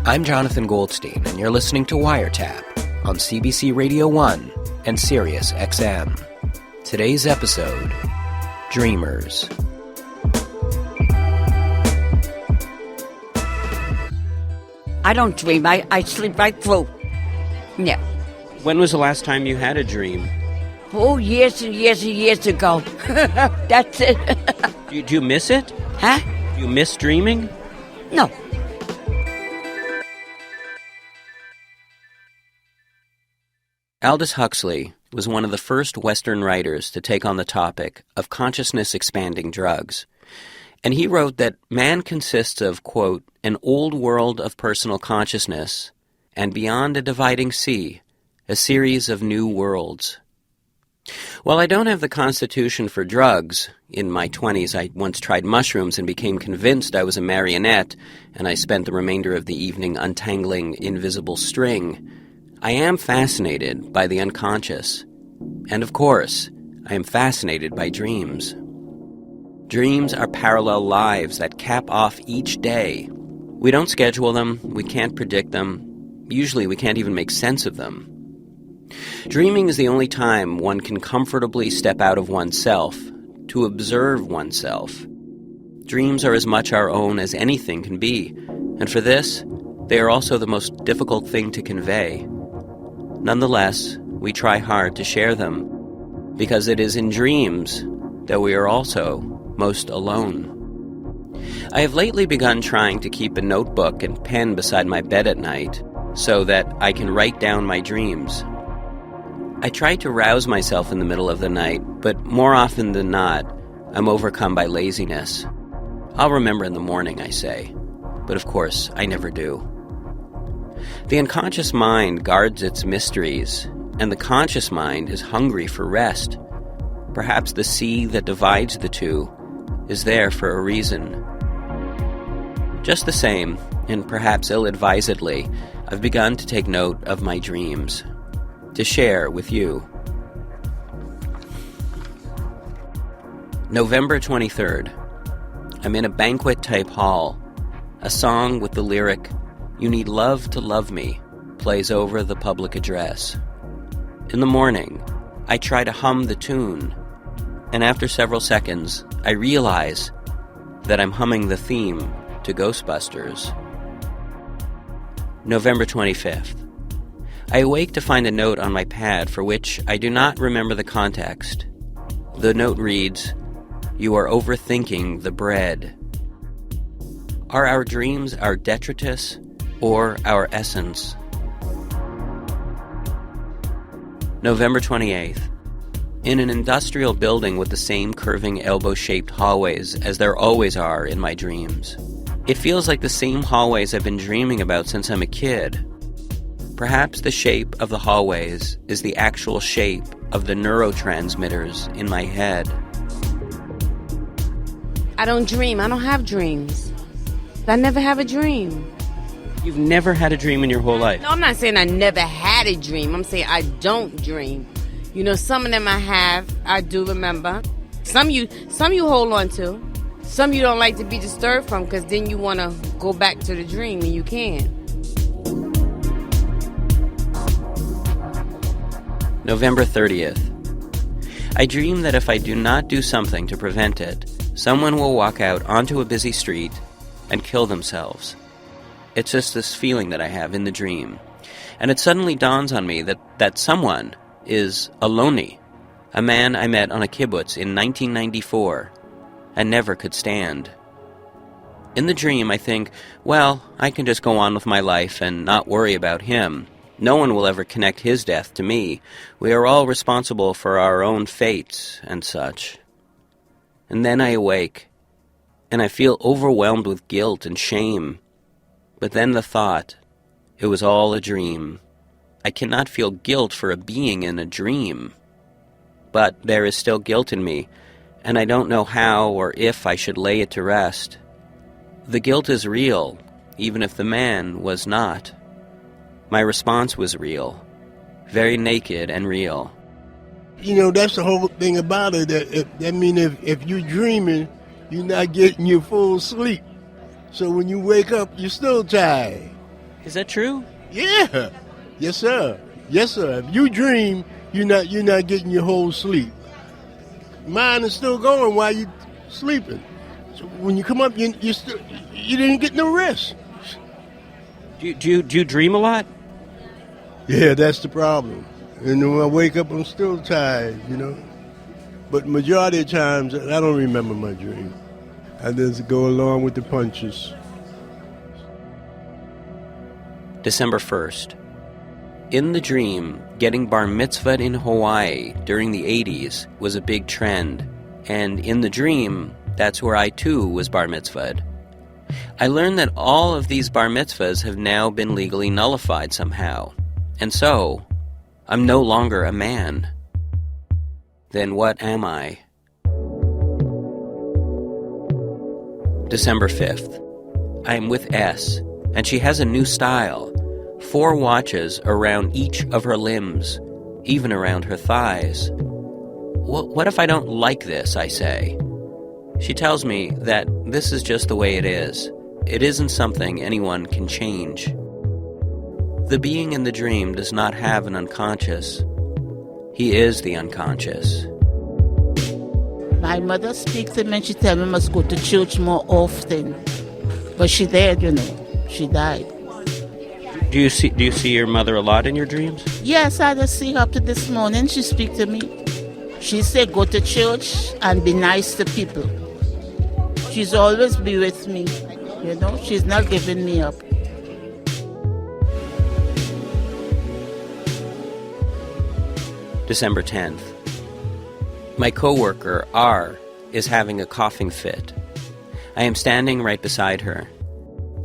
I'm Jonathan Goldstein, and you're listening to Wiretap on CBC Radio 1 and Sirius XM. Today's episode, Dreamers. I don't dream. I sleep right through. Yeah. When was the last time you had a dream? Oh, years and years and years ago. That's it. Do you miss it? Huh? Do you miss dreaming? No. Aldous Huxley was one of the first Western writers to take on the topic of consciousness-expanding drugs. And he wrote that man consists of, quote, an old world of personal consciousness, and beyond a dividing sea, a series of new worlds. While I don't have the constitution for drugs, in my 20s I once tried mushrooms and became convinced I was a marionette, and I spent the remainder of the evening untangling invisible string, I am fascinated by the unconscious. And of course, I am fascinated by dreams. Dreams are parallel lives that cap off each day. We don't schedule them, we can't predict them, usually we can't even make sense of them. Dreaming is the only time one can comfortably step out of oneself to observe oneself. Dreams are as much our own as anything can be, and for this, they are also the most difficult thing to convey. Nonetheless, we try hard to share them, because it is in dreams that we are also most alone. I have lately begun trying to keep a notebook and pen beside my bed at night, so that I can write down my dreams. I try to rouse myself in the middle of the night, but more often than not, I'm overcome by laziness. I'll remember in the morning, I say, but of course, I never do. The unconscious mind guards its mysteries, and the conscious mind is hungry for rest. Perhaps the sea that divides the two is there for a reason. Just the same, and perhaps ill-advisedly, I've begun to take note of my dreams, to share with you. November 23rd. I'm in a banquet-type hall. A song with the lyric, "You need love to love me," plays over the public address. In the morning, I try to hum the tune, and after several seconds, I realize that I'm humming the theme to Ghostbusters. November 25th. I awake to find a note on my pad for which I do not remember the context. The note reads, "You are overthinking the bread." Are our dreams our detritus or our essence? November 28th. In an industrial building with the same curving elbow-shaped hallways as there always are in my dreams. It feels like the same hallways I've been dreaming about since I'm a kid. Perhaps the shape of the hallways is the actual shape of the neurotransmitters in my head. I don't dream. I don't have dreams. I never have a dream. You've never had a dream in your whole life? No, I'm not saying I never had a dream. I'm saying I don't dream. You know, some of them I do remember. Some you hold on to. Some you don't like to be disturbed from because then you want to go back to the dream and you can't. November 30th. I dream that if I do not do something to prevent it, someone will walk out onto a busy street and kill themselves. It's just this feeling that I have in the dream. And it suddenly dawns on me that someone is Aloni, a man I met on a kibbutz in 1994 and never could stand. In the dream, I think, well, I can just go on with my life and not worry about him. No one will ever connect his death to me. We are all responsible for our own fates and such. And then I awake, and I feel overwhelmed with guilt and shame. But then the thought, it was all a dream. I cannot feel guilt for a being in a dream. But there is still guilt in me, and I don't know how or if I should lay it to rest. The guilt is real, even if the man was not. My response was real, very naked and real. that's the whole thing about it. If you're dreaming, you're not getting your full sleep. So when you wake up, you're still tired. Is that true? Yeah. Yes, sir. Yes, sir. If you dream, you're not getting your whole sleep. Mind is still going while you're sleeping. So when you come up, you didn't get no rest. Do you dream a lot? Yeah, that's the problem. And then when I wake up, I'm still tired, But majority of times, I don't remember my dream. I just go along with the punches. December 1st. In the dream, getting bar mitzvahed in Hawaii during the 80s was a big trend. And in the dream, that's where I too was bar mitzvahed. I learned that all of these bar mitzvahs have now been legally nullified somehow. And so, I'm no longer a man. Then what am I? December 5th. I am with S, and she has a new style. 4 watches around each of her limbs, even around her thighs. What if I don't like this, I say? She tells me that this is just the way it is. It isn't something anyone can change. The being in the dream does not have an unconscious. He is the unconscious. My mother speaks to me and she tells me I must go to church more often. But she dead, She died. Do you see your mother a lot in your dreams? Yes, I just see her up to this morning. She speak to me. She said go to church and be nice to people. She's always be with me. She's not giving me up. December 10th. My coworker, R, is having a coughing fit. I am standing right beside her.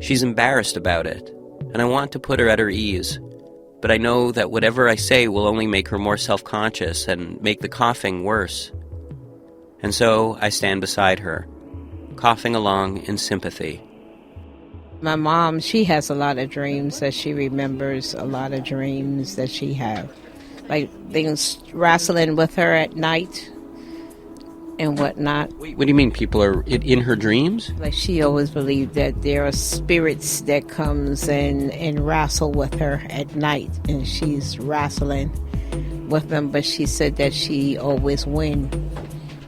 She's embarrassed about it, and I want to put her at her ease. But I know that whatever I say will only make her more self-conscious and make the coughing worse. And so I stand beside her, coughing along in sympathy. My mom, she has a lot of dreams that she remembers, a lot of dreams that she have. Like things wrestling with her at night and whatnot. What do you mean people are in her dreams? Like she always believed that there are spirits that comes and wrestle with her at night, and she's wrestling with them, but she said that she always wins.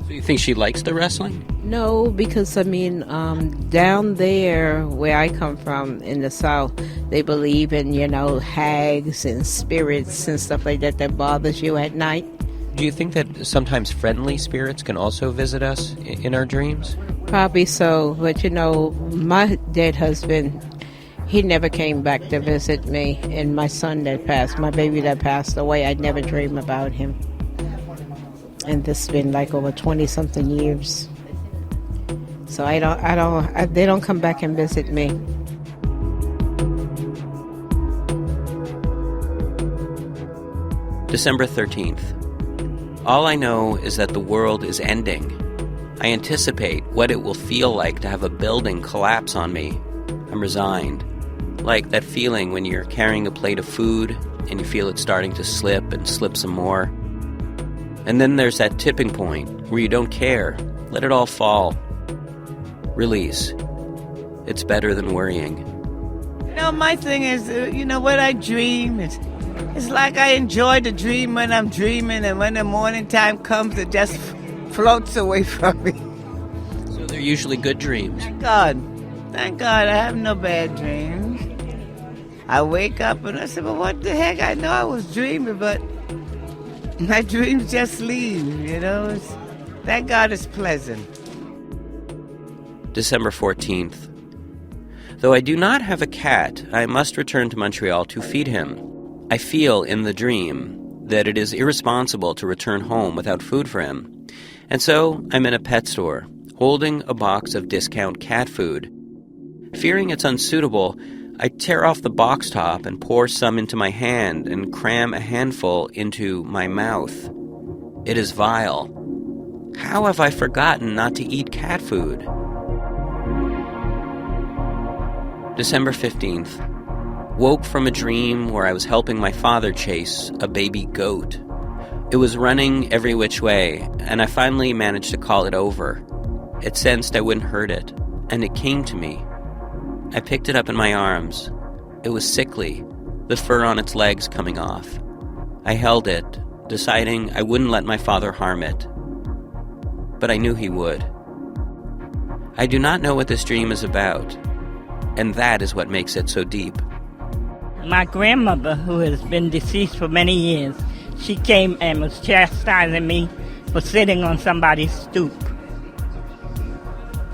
So you think she likes the wrestling? No, because down there where I come from in the South, they believe in, hags and spirits and stuff like that bothers you at night. Do you think that sometimes friendly spirits can also visit us in our dreams? Probably so, but my dead husband, he never came back to visit me, and my son my baby that passed away, I never dreamed about him. And this has been like over 20-something years. So they don't come back and visit me. December 13th. All I know is that the world is ending. I anticipate what it will feel like to have a building collapse on me. I'm resigned. Like that feeling when you're carrying a plate of food and you feel it starting to slip and slip some more. And then there's that tipping point where you don't care. Let it all fall. Release. It's better than worrying. My thing is, what I dream, it's like I enjoy the dream when I'm dreaming, and when the morning time comes, it just floats away from me. So they're usually good dreams. Thank God I have no bad dreams. I wake up and I say, well, what the heck? I know I was dreaming, but my dreams just leave, Thank God it's pleasant. December 14th. Though I do not have a cat, I must return to Montreal to feed him. I feel in the dream that it is irresponsible to return home without food for him. And so I'm in a pet store, holding a box of discount cat food. Fearing it's unsuitable, I tear off the box top and pour some into my hand and cram a handful into my mouth. It is vile. How have I forgotten not to eat cat food? December 15th. Woke from a dream where I was helping my father chase a baby goat. It was running every which way, and I finally managed to call it over. It sensed I wouldn't hurt it, and it came to me. I picked it up in my arms. It was sickly, the fur on its legs coming off. I held it, deciding I wouldn't let my father harm it. But I knew he would. I do not know what this dream is about, and that is what makes it so deep. My grandmother, who has been deceased for many years, she came and was chastising me for sitting on somebody's stoop.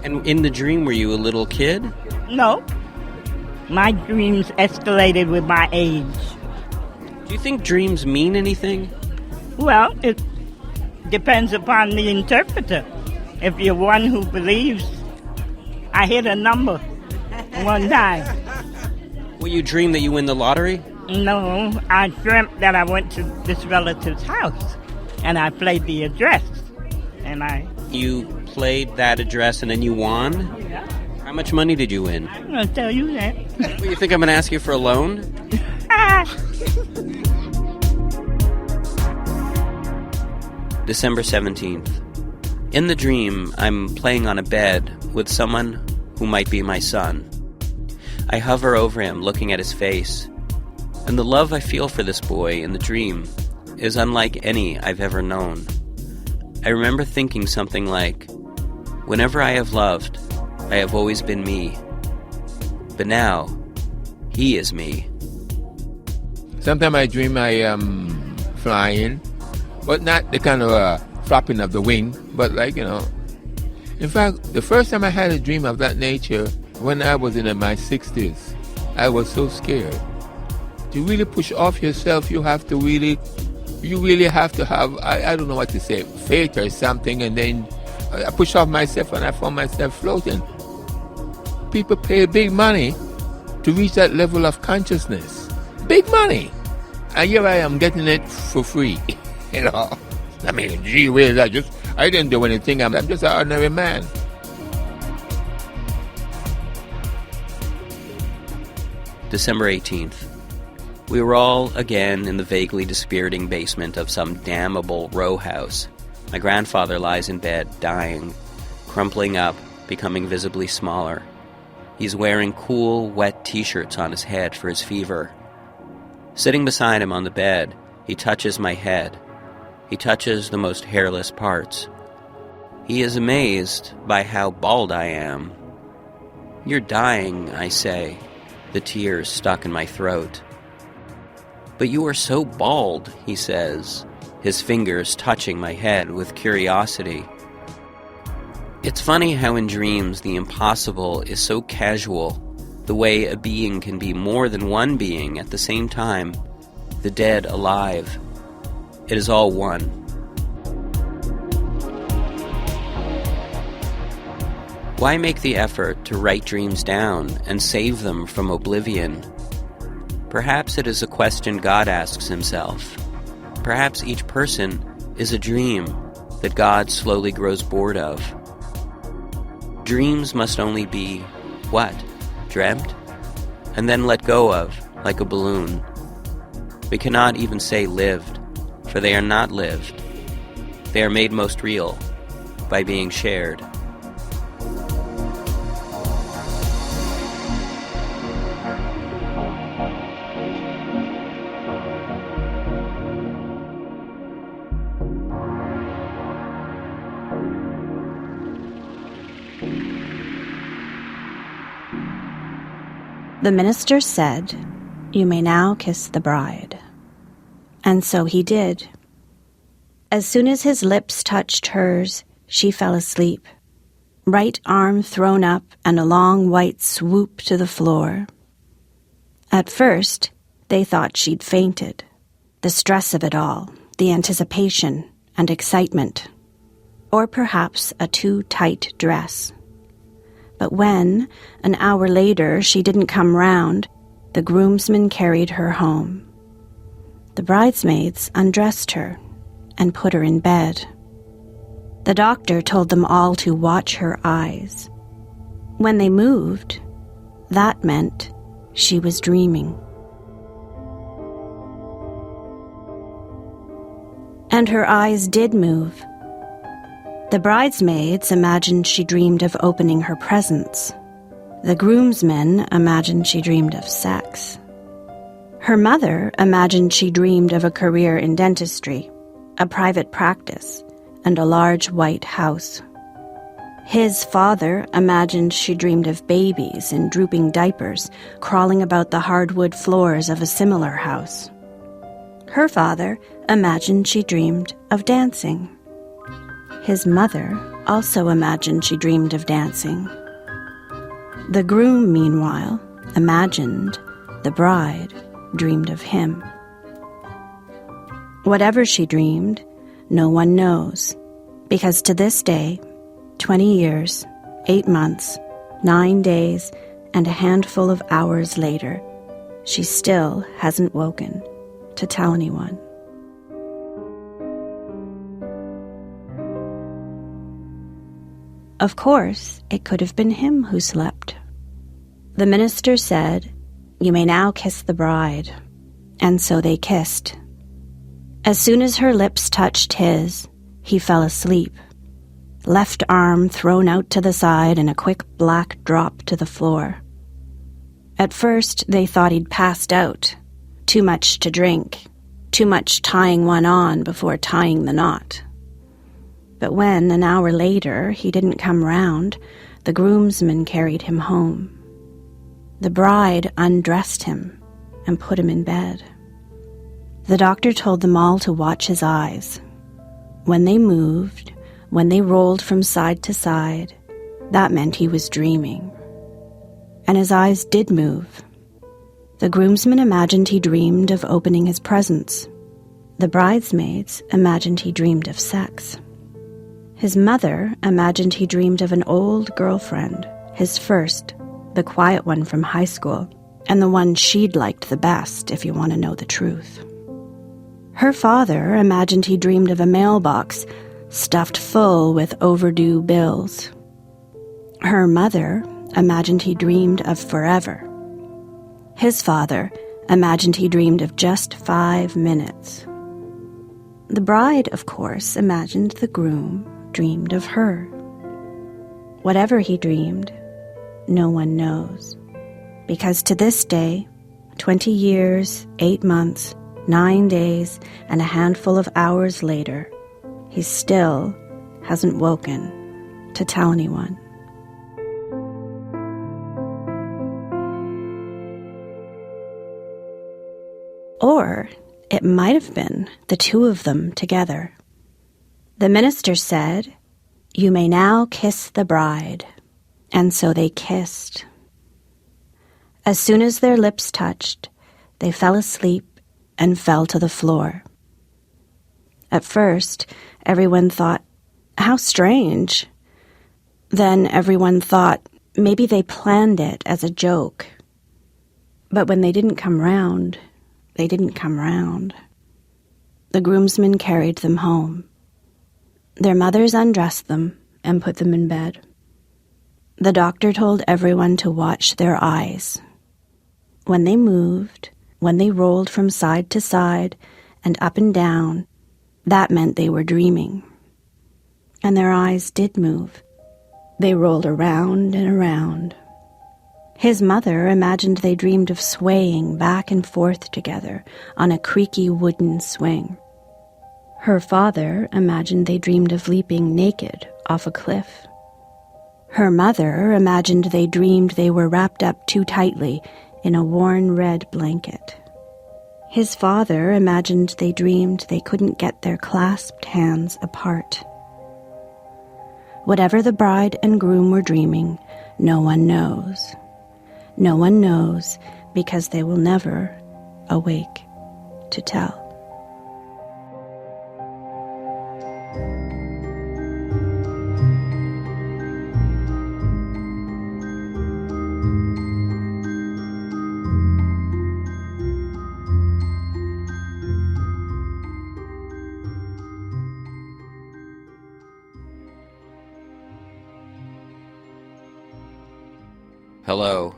And in the dream, were you a little kid? No. My dreams escalated with my age. Do you think dreams mean anything? Well, it depends upon the interpreter. If you're one who believes, I hit a number one time. Will you dream that you win the lottery? No, I dreamt that I went to this relative's house, and I played the address, and You played that address and then you won? Yeah. How much money did you win? I'm going to tell you that. Well, you think I'm going to ask you for a loan? December 17th. In the dream, I'm playing on a bed with someone who might be my son. I hover over him, looking at his face, and the love I feel for this boy in the dream is unlike any I've ever known. I remember thinking something like, whenever I have loved, I have always been me. But now, he is me. Sometimes I dream I am flying, but not the kind of flapping of the wing, but In fact, the first time I had a dream of that nature, when I was in my 60s, I was so scared. To really push off yourself, you really have to have, I don't know what to say, faith or something, and then I pushed off myself and I found myself floating. People pay big money to reach that level of consciousness. Big money. And here I am getting it for free. I mean, gee whiz, I didn't do anything. I'm just an ordinary man. December 18th. We were all again in the vaguely dispiriting basement of some damnable row house. My grandfather lies in bed, dying, crumpling up, becoming visibly smaller. He's wearing cool, wet t-shirts on his head for his fever. Sitting beside him on the bed, he touches my head. He touches the most hairless parts. He is amazed by how bald I am. "You're dying," I say, the tears stuck in my throat. "But you are so bald," he says, his fingers touching my head with curiosity. It's funny how in dreams the impossible is so casual, the way a being can be more than one being at the same time, the dead alive. It is all one. Why make the effort to write dreams down and save them from oblivion? Perhaps it is a question God asks himself. Perhaps each person is a dream that God slowly grows bored of. Dreams must only be, what? Dreamt? And then let go of, like a balloon. We cannot even say lived, for they are not lived. They are made most real by being shared. The minister said, "You may now kiss the bride." And so he did. As soon as his lips touched hers, she fell asleep, right arm thrown up and a long white swoop to the floor. At first, they thought she'd fainted. The stress of it all, the anticipation and excitement, or perhaps a too tight dress. But when, an hour later, she didn't come round, the groomsmen carried her home. The bridesmaids undressed her and put her in bed. The doctor told them all to watch her eyes. When they moved, that meant she was dreaming. And her eyes did move. The bridesmaids imagined she dreamed of opening her presents. The groomsmen imagined she dreamed of sex. Her mother imagined she dreamed of a career in dentistry, a private practice, and a large white house. His father imagined she dreamed of babies in drooping diapers crawling about the hardwood floors of a similar house. Her father imagined she dreamed of dancing. His mother also imagined she dreamed of dancing. The groom, meanwhile, imagined the bride dreamed of him. Whatever she dreamed, no one knows, because to this day, 20 years, 8 months, 9 days, and a handful of hours later, she still hasn't woken to tell anyone. Of course, it could have been him who slept. The minister said, "You may now kiss the bride." And so they kissed. As soon as her lips touched his, he fell asleep, left arm thrown out to the side in a quick black drop to the floor. At first, they thought he'd passed out. Too much to drink, too much tying one on before tying the knot. But when, an hour later, he didn't come round, the groomsmen carried him home. The bride undressed him and put him in bed. The doctor told them all to watch his eyes. When they moved, when they rolled from side to side, that meant he was dreaming. And his eyes did move. The groomsmen imagined he dreamed of opening his presents. The bridesmaids imagined he dreamed of sex. His mother imagined he dreamed of an old girlfriend, his first, the quiet one from high school, and the one she'd liked the best, if you want to know the truth. Her father imagined he dreamed of a mailbox stuffed full with overdue bills. Her mother imagined he dreamed of forever. His father imagined he dreamed of just 5 minutes. The bride, of course, imagined the groom dreamed of her. Whatever he dreamed, no one knows, because to this day, 20 years, 8 months, 9 days, and a handful of hours later, he still hasn't woken to tell anyone. Or it might have been the two of them together. The minister said, "You may now kiss the bride." And so they kissed. As soon as their lips touched, they fell asleep and fell to the floor. At first, everyone thought, how strange. Then everyone thought, maybe they planned it as a joke. But when they didn't come round, they didn't come round. The groomsmen carried them home. Their mothers undressed them and put them in bed. The doctor told everyone to watch their eyes. When they moved, when they rolled from side to side and up and down, that meant they were dreaming. And their eyes did move. They rolled around and around. His mother imagined they dreamed of swaying back and forth together on a creaky wooden swing. Her father imagined they dreamed of leaping naked off a cliff. Her mother imagined they dreamed they were wrapped up too tightly in a worn red blanket. His father imagined they dreamed they couldn't get their clasped hands apart. Whatever the bride and groom were dreaming, no one knows. No one knows because they will never awake to tell. Hello.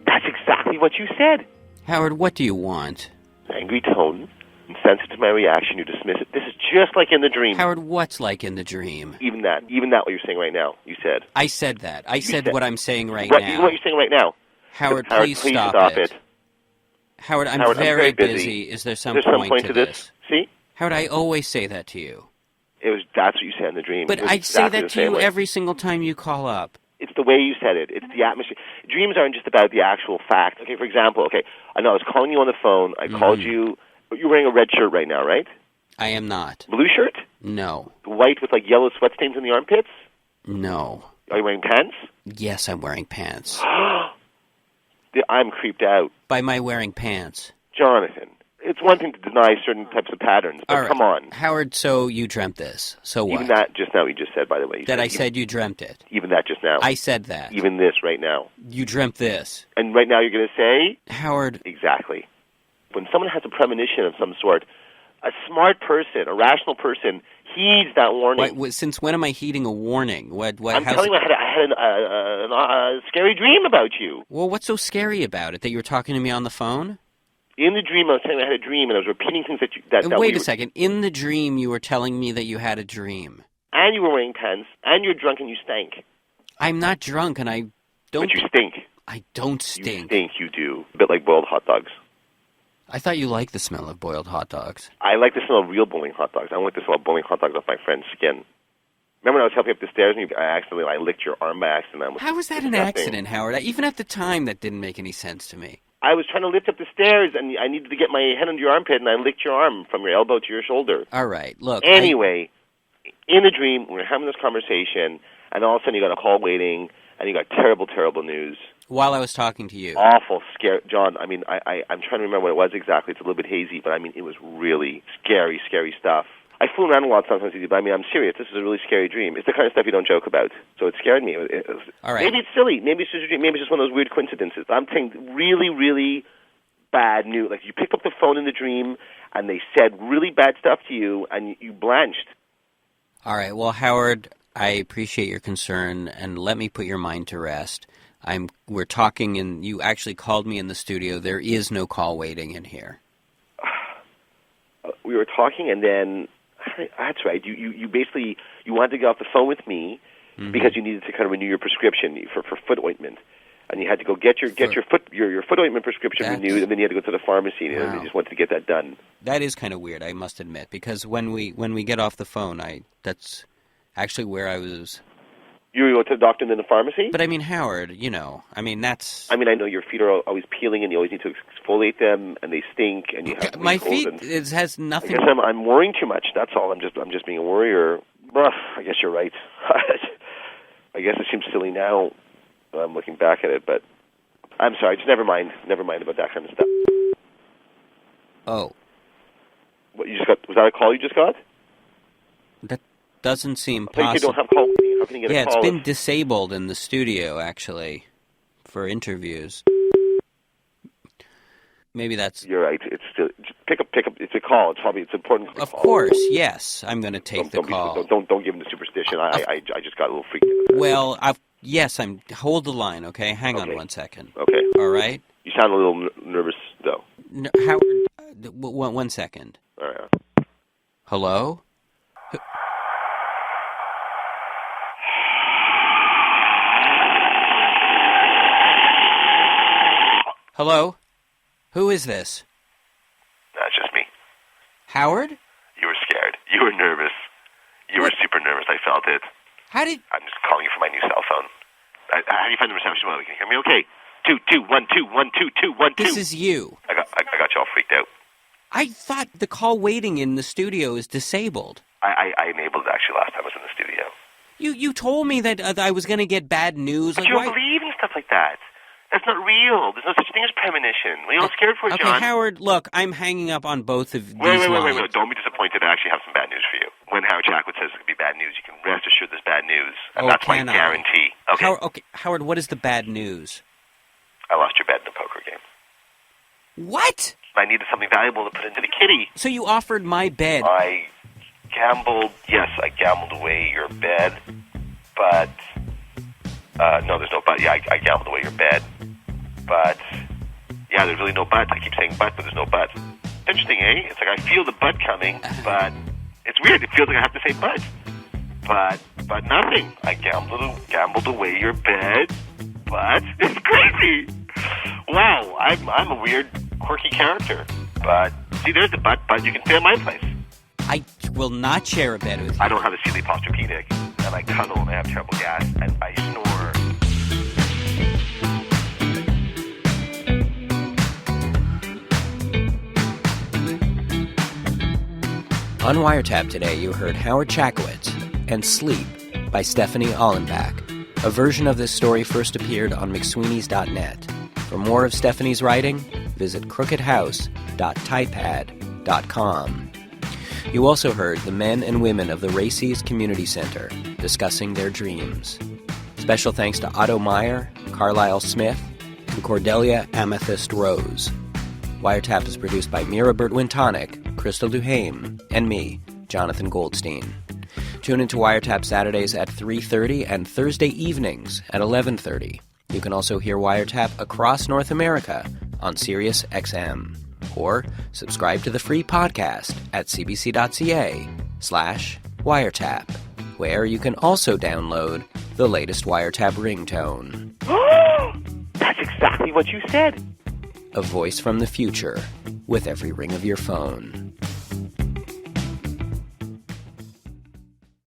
That's exactly what you said. Howard, what do you want? Angry tone and sensitive to my reaction. You dismiss it. This is just like in the dream. Howard, what's like in the dream? Even that what you're saying right now, you said. I said that. I said what I'm saying right now. Even what you're saying right now. Howard, please stop it. Howard, I'm very busy. Is there some point to this? See? Howard, I always say that to you. That's what you said in the dream. But I say that to you every single time you call up. It's the way you said it. It's the atmosphere. Dreams aren't just about the actual fact. Okay, for example, I know I was calling you on the phone. I called you. You're wearing a red shirt right now, right? I am not. Blue shirt? No. White with yellow sweat stains in the armpits? No. Are you wearing pants? Yes, I'm wearing pants. I'm creeped out. By my wearing pants? Jonathan, it's one thing to deny certain types of patterns, but come on. Howard, so you dreamt this. So what? Even that just now you just said, by the way. I said you dreamt it. Even that just now. I said that. Even this right now. You dreamt this. And right now you're going to say? Howard. Exactly. When someone has a premonition of some sort, a smart person, a rational person, heeds that warning. Since when am I heeding a warning? I'm telling you, I had a scary dream about you. Well, what's so scary about it? That you were talking to me on the phone? In the dream, I was telling you I had a dream, and I was repeating things Wait a second. In the dream, you were telling me that you had a dream. And you were wearing pants, and you're drunk and you stank. I'm not drunk, and I don't... But you stink. I don't stink. You stink, you do. A bit like boiled hot dogs. I thought you liked the smell of boiled hot dogs. I like the smell of real boiling hot dogs. I don't like the smell of boiling hot dogs off my friend's skin. Remember when I was helping up the stairs and I licked your arm by accident? How was that an accident, Howard? Even at the time, that didn't make any sense to me. I was trying to lift up the stairs, and I needed to get my hand under your armpit, and I licked your arm from your elbow to your shoulder. All right, look. Anyway, in a dream, we were having this conversation, and all of a sudden you got a call waiting, and you got terrible, terrible news. While I was talking to you. Awful, scary. John, I'm trying to remember what it was exactly. It's a little bit hazy, but it was really scary, scary stuff. I fool around a lot sometimes with you, but I'm serious. This is a really scary dream. It's the kind of stuff you don't joke about. So it scared me. All right. Maybe it's silly. Maybe it's just a dream. Maybe it's just one of those weird coincidences. I'm saying really, really bad news. Like you picked up the phone in the dream, and they said really bad stuff to you, and you blanched. All right. Well, Howard, I appreciate your concern, and let me put your mind to rest. We're talking, and you actually called me in the studio. There is no call waiting in here. We were talking, and then... That's right. You basically wanted to get off the phone with me because you needed to kind of renew your prescription for foot ointment, and you had to go get your foot ointment prescription renewed, and then you had to go to the pharmacy, and you just wanted to get that done. That is kind of weird, I must admit, because when we get off the phone, that's actually where I was. You go to the doctor and then the pharmacy? But Howard, that's... I know your feet are always peeling, and you always need to exfoliate them, and they stink, and you have my feet. It has nothing. I guess I'm worrying too much. That's all. I'm just being a worrier. I guess you're right. I guess it seems silly now. I'm looking back at it, but I'm sorry. Just never mind. Never mind about that kind of stuff. Oh. What you just got? Was that a call you just got? That doesn't seem possible. You don't have call. How can you get a call? It's been disabled in the studio, actually, for interviews. Maybe that's... You're right. It's still... Pick up. It's a call. It's important. Of course, yes. I'm going to take the call. Don't give him the superstition. I just got a little freaked out. Well, yes, hold the line, okay? Hang on 1 second. Okay. All right? You sound a little nervous, though. No, Howard, 1 second. All right. Hello? Hello? Who is this? That's just me. Howard? You were scared. You were nervous. You were super nervous. I felt it. How did... I'm just calling you from my new cell phone. How do you find the reception? Well, can you hear me okay? 2 2 1 2 1 2 2 1 2. This is you. I got you all freaked out. I thought the call waiting in the studio is disabled. I enabled it actually last time I was in the studio. You told me that I was going to get bad news. But you don't believe in stuff like that. That's not real. There's no such thing as premonition. What are you all scared for, John? Okay, Howard, look, I'm hanging up on both of these Wait. lines. Don't be disappointed. I actually have some bad news for you. When Howard Jackwood says it could be bad news, you can rest assured there's bad news. And that's my guarantee. Okay. Howard, what is the bad news? I lost your bet in a poker game. What? I needed something valuable to put into the kitty. So you offered my bed. I gambled away your bed, but... no, there's no but. Yeah, I gambled away your bed. But, yeah, there's really no but. I keep saying but there's no but. Interesting, eh? It's like I feel the butt coming, but it's weird. It feels like I have to say butt. But nothing. I gambled away your bed, but it's crazy. Wow, I'm a weird, quirky character. But see, there's the butt, but you can stay at my place. I will not share a bed with you. I don't have a Sealy Posturepedic, and I cuddle, and I have terrible gas, and I snore. On Wiretap today, you heard Howard Chakowitz and Sleep by Stephanie Allenbach. A version of this story first appeared on McSweeney's.net. For more of Stephanie's writing, visit crookedhouse.typepad.com. You also heard the men and women of the Races Community Center discussing their dreams. Special thanks to Otto Meyer, Carlisle Smith, and Cordelia Amethyst Rose. Wiretap is produced by Mira Burt-Wintonic, Crystal Duhame, and me, Jonathan Goldstein. Tune into Wiretap Saturdays at 3:30 and Thursday evenings at 11:30. You can also hear Wiretap across North America on Sirius XM. Or subscribe to the free podcast at cbc.ca/wiretap, where you can also download the latest Wiretap ringtone. That's exactly what you said. A voice from the future with every ring of your phone.